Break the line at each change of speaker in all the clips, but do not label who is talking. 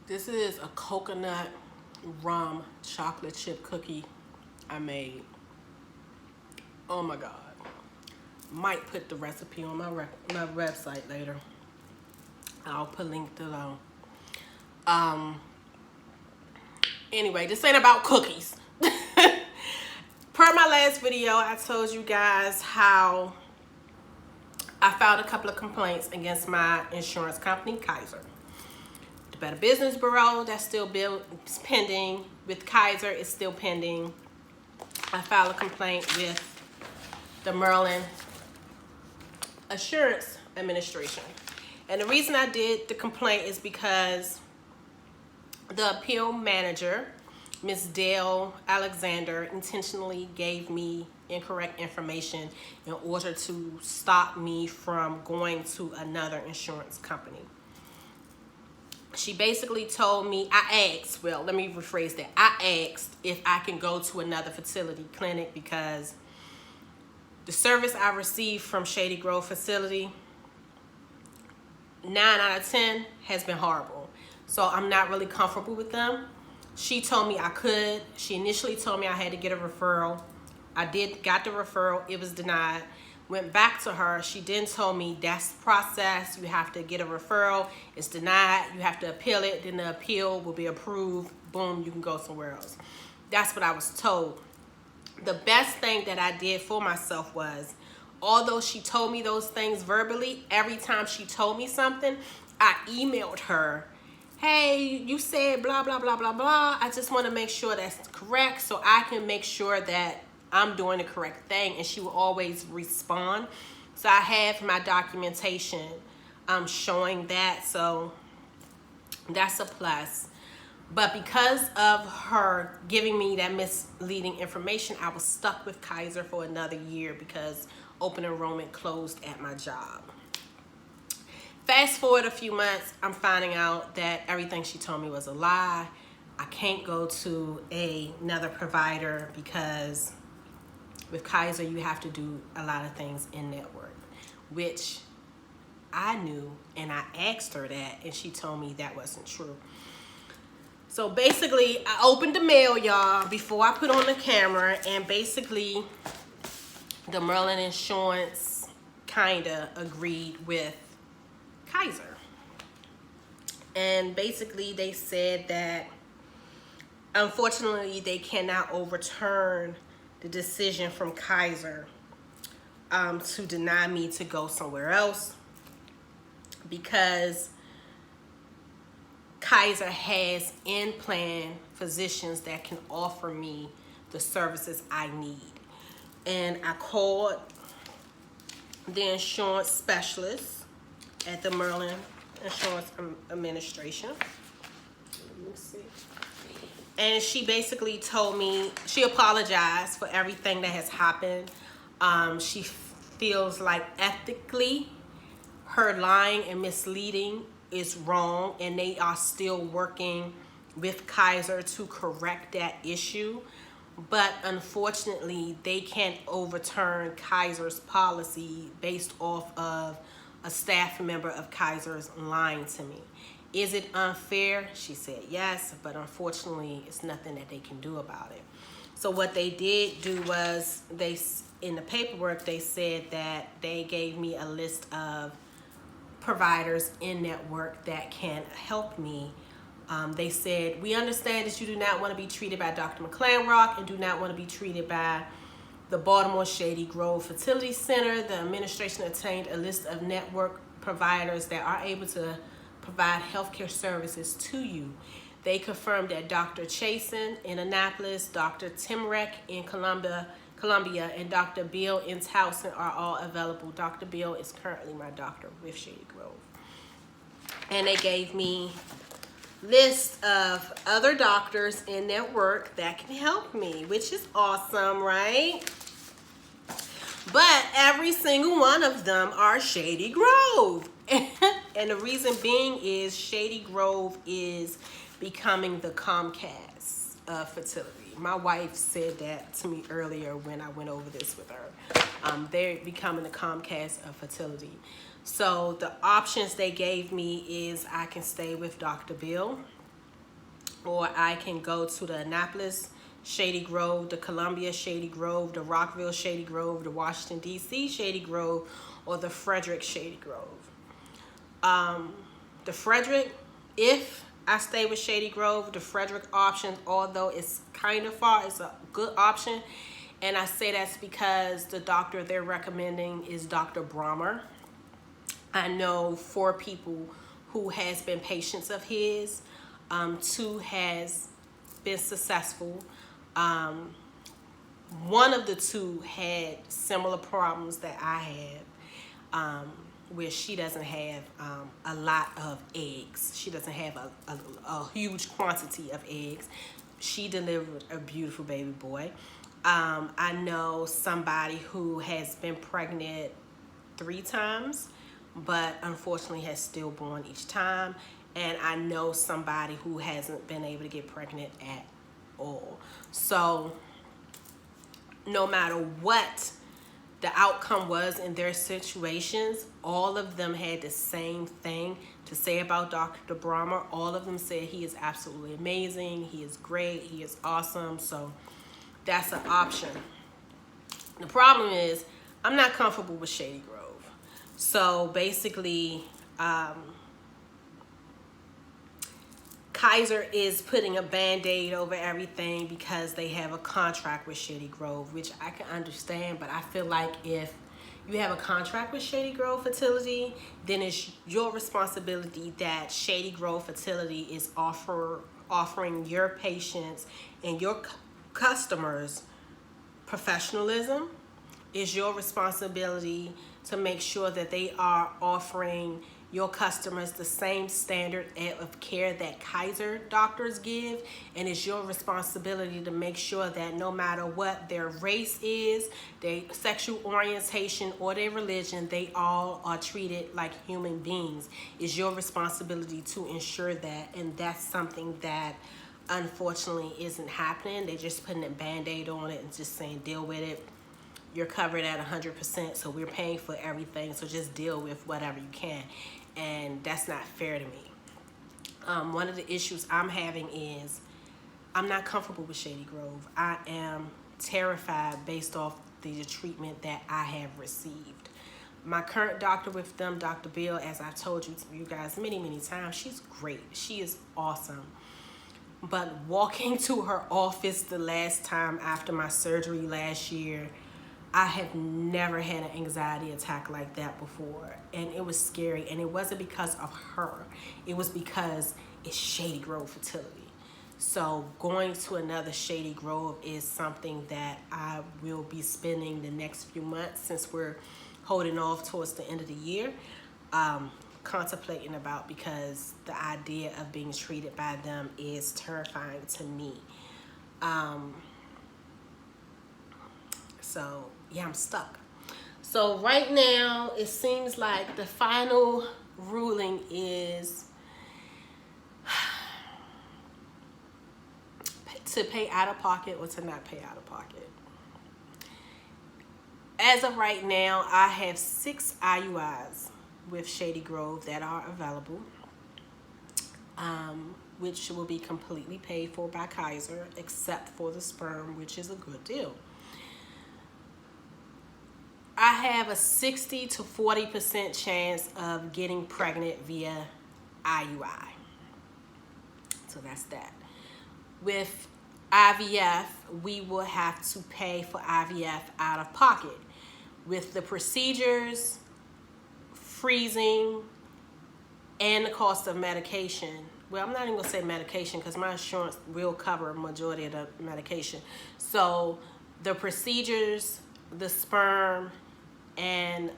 This is a coconut rum chocolate chip cookie I made. Oh my God. Might put the recipe on my website later. I'll put a link below. Anyway, this ain't about cookies. Per my last video, I told you guys how I filed a couple of complaints against my insurance company, Kaiser. The Better Business Bureau, that's still pending. With Kaiser, it's still pending. I filed a complaint with the Maryland Assurance Administration. And the reason I did the complaint is because the appeal manager, Ms. Dale Alexander, intentionally gave me incorrect information in order to stop me from going to another insurance company. She basically told me, let me rephrase that. I asked if I can go to another fertility clinic because the service I received from Shady Grove Facility, 9 out of 10 has been horrible. So I'm not really comfortable with them. She told me I could. She initially told me I had to get a referral. I got the referral. It was denied. Went back to her. She then told me that's the process. You have to get a referral. It's denied. You have to appeal it. Then the appeal will be approved. Boom, you can go somewhere else. That's what I was told. The best thing that I did for myself was, although she told me those things verbally, every time she told me something, I emailed her, hey, you said blah, blah, blah, blah, blah. I just want to make sure that's correct so I can make sure that I'm doing the correct thing. And she will always respond. So I have my documentation showing that. So that's a plus. But because of her giving me that misleading information, I was stuck with Kaiser for another year because open enrollment closed at my job. Fast forward a few months, I'm finding out that everything she told me was a lie. I can't go to another provider because with Kaiser, you have to do a lot of things in network, which I knew, and I asked her that, and she told me that wasn't true. So basically, I opened the mail, y'all, before I put on the camera, and basically, the Maryland Insurance kinda agreed with Kaiser. And basically, they said that, unfortunately, they cannot overturn the decision from Kaiser to deny me to go somewhere else because Kaiser has in-plan physicians that can offer me the services I need. And I called the insurance specialist at the Maryland Insurance Administration. Let me see. And she basically told me, she apologized for everything that has happened. She feels like ethically her lying and misleading is wrong, and they are still working with Kaiser to correct that issue. But unfortunately, they can't overturn Kaiser's policy based off of a staff member of Kaiser's lying to me. Is it unfair? She said yes, but unfortunately, it's nothing that they can do about it. So what they did do was, in the paperwork, they said that they gave me a list of providers in network that can help me. They said, we understand that you do not want to be treated by Dr. McClanrock and do not want to be treated by the Baltimore Shady Grove Fertility Center. The administration obtained a list of network providers that are able to provide healthcare services to you. They confirmed that Dr. Chasen in Annapolis, Dr. Timrek in Columbia, and Dr. Bill in Towson are all available. Dr. Bill is currently my doctor with Shady Grove. And they gave me list of other doctors in network that can help me, which is awesome, right? But every single one of them are Shady Grove. And the reason being is Shady Grove is becoming the Comcast of fertility. My wife said that to me earlier when I went over this with her. They're becoming the Comcast of fertility. So the options they gave me is I can stay with Dr. Bill. or I can go to the Annapolis Shady Grove, the Columbia Shady Grove, the Rockville Shady Grove, the Washington D.C. Shady Grove, or the Frederick Shady Grove. The Frederick, if I stay with Shady Grove, the Frederick option, although it's kind of far, it's a good option. And I say that's because the doctor they're recommending is Dr. Brahmer. I know 4 people who has been patients of his. 2 has been successful. One of the 2 had similar problems that I have, where she doesn't have a lot of eggs. She doesn't have a huge quantity of eggs. She delivered a beautiful baby boy. I know somebody who has been pregnant 3 times, but unfortunately has stillborn each time. And I know somebody who hasn't been able to get pregnant at all. So no matter what the outcome was in their situations, all of them had the same thing to say about Dr. Brahmer. All of them said he is absolutely amazing, he is great, he is awesome. So that's an option. The problem is I'm not comfortable with Shady Grove. So basically, Kaiser is putting a band-aid over everything because they have a contract with Shady Grove, which I can understand, but I feel like if you have a contract with Shady Grove Fertility, then it's your responsibility that Shady Grove Fertility is offering your patients and your customers professionalism. It's your responsibility to make sure that they are offering your customers the same standard of care that Kaiser doctors give, and it's your responsibility to make sure that no matter what their race is, their sexual orientation, or their religion, they all are treated like human beings. It's your responsibility to ensure that, and that's something that unfortunately isn't happening. They're just putting a band-aid on it and just saying deal with it. You're covered at 100%, so we're paying for everything, so just deal with whatever you can. And that's not fair to me. One of the issues I'm having is I'm not comfortable with Shady Grove. I am terrified based off the treatment that I have received. My current doctor with them, Dr. Bill, as I told you guys many, many times, she's great. She is awesome. But walking to her office the last time after my surgery last year, I have never had an anxiety attack like that before, and it was scary, and it wasn't because of her. It was because it's Shady Grove Fertility. So going to another Shady Grove is something that I will be spending the next few months, since we're holding off towards the end of the year, contemplating about, because the idea of being treated by them is terrifying to me. So yeah, I'm stuck. So right now, it seems like the final ruling is to pay out of pocket or to not pay out of pocket. As of right now, I have 6 IUIs with Shady Grove that are available, which will be completely paid for by Kaiser, except for the sperm, which is a good deal. I have a 60 to 40% chance of getting pregnant via IUI. So that's that. With IVF, we will have to pay for IVF out of pocket. With the procedures, freezing, and the cost of medication. Well, I'm not even going to say medication because my insurance will cover a majority of the medication. So the procedures, the sperm, and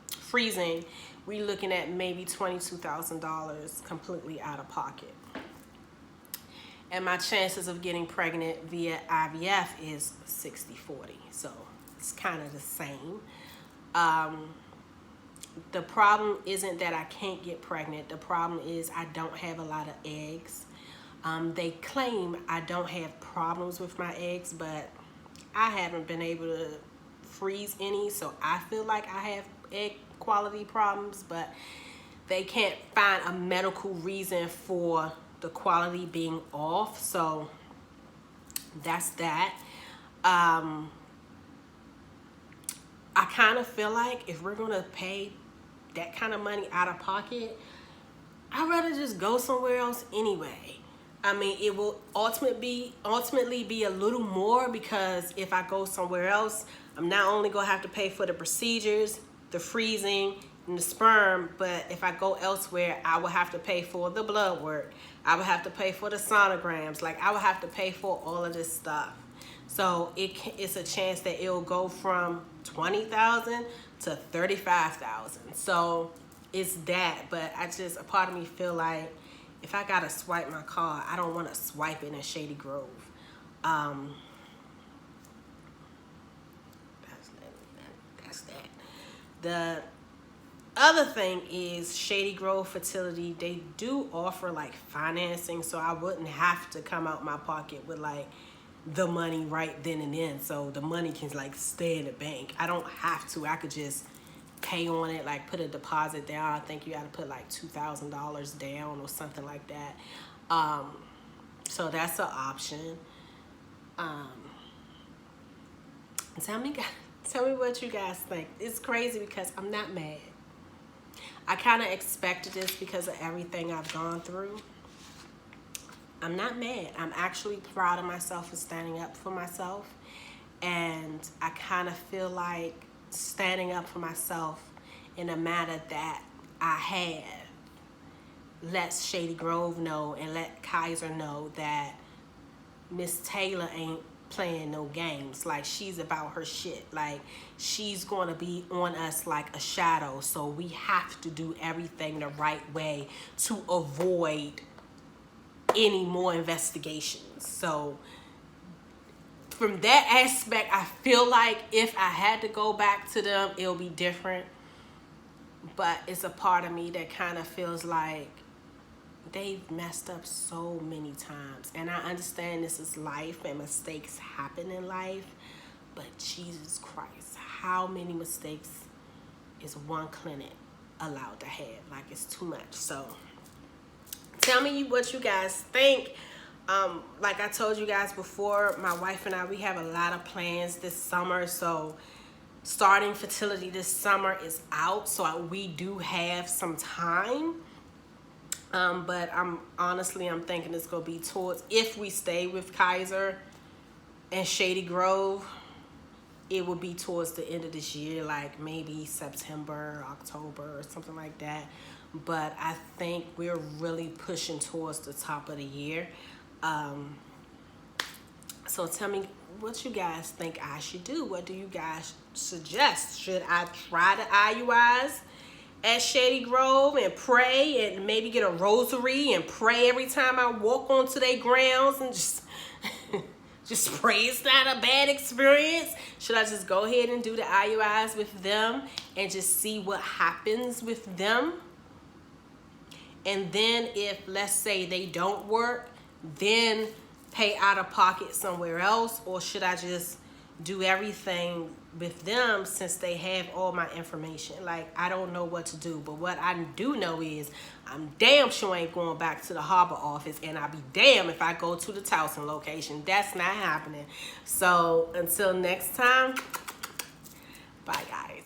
freezing, we're looking at maybe $22,000 completely out of pocket. And my chances of getting pregnant via IVF is 60-40. So it's kind of the same. The problem isn't that I can't get pregnant. The problem is I don't have a lot of eggs. They claim I don't have problems with my eggs, but I haven't been able to freeze any, so I feel like I have egg quality problems, but they can't find a medical reason for the quality being off. So that's that. I kind of feel like if we're going to pay that kind of money out of pocket, I'd rather just go somewhere else anyway. I mean, it will ultimately be a little more, because if I go somewhere else, I'm not only going to have to pay for the procedures, the freezing, and the sperm, but if I go elsewhere, I will have to pay for the blood work. I would have to pay for the sonograms. Like, I would have to pay for all of this stuff. So it's a chance that it'll go from $20,000 to $35,000. So it's that, but a part of me feel like if I gotta swipe my card, I don't want to swipe it in Shady Grove. That's that. The other thing is Shady Grove Fertility. They do offer like financing, so I wouldn't have to come out my pocket with like the money right then and then. So the money can like stay in the bank. I don't have to. I could just pay on it, like put a deposit down. I think you got to put like $2,000 down or something like that. So that's an option. Tell me what you guys think. It's crazy because I'm not mad. I kind of expected this because of everything I've gone through. I'm not mad. I'm actually proud of myself for standing up for myself. And I kind of feel like standing up for myself in a matter that I have let Shady Grove know and let Kaiser know that Miss Taylor ain't playing no games. Like, she's about her shit. Like, she's going to be on us like a shadow. So we have to do everything the right way to avoid any more investigations. So from that aspect, I feel like if I had to go back to them, it'll be different. But it's a part of me that kind of feels like they've messed up so many times. And I understand this is life and mistakes happen in life. But Jesus Christ, how many mistakes is one clinic allowed to have? Like, it's too much. So tell me what you guys think. Like I told you guys before, my wife and I, we have a lot of plans this summer. So starting fertility this summer is out. So we do have some time. But I'm thinking it's going to be towards, if we stay with Kaiser and Shady Grove, it will be towards the end of this year, like maybe September, October, or something like that. But I think we're really pushing towards the top of the year. So tell me what you guys think I should do. What do you guys suggest? Should I try the IUIs at Shady Grove and pray and maybe get a rosary and pray every time I walk onto their grounds and just pray it's not a bad experience? Should I just go ahead and do the IUIs with them and just see what happens with them? And then if, let's say, they don't work, then pay out of pocket somewhere else? Or should I just do everything with them since they have all my information? Like, I don't know what to do. But what I do know is I'm damn sure ain't going back to the Harbor office, and I'll be damn if I go to the Towson location. That's not happening. So until next time, bye guys.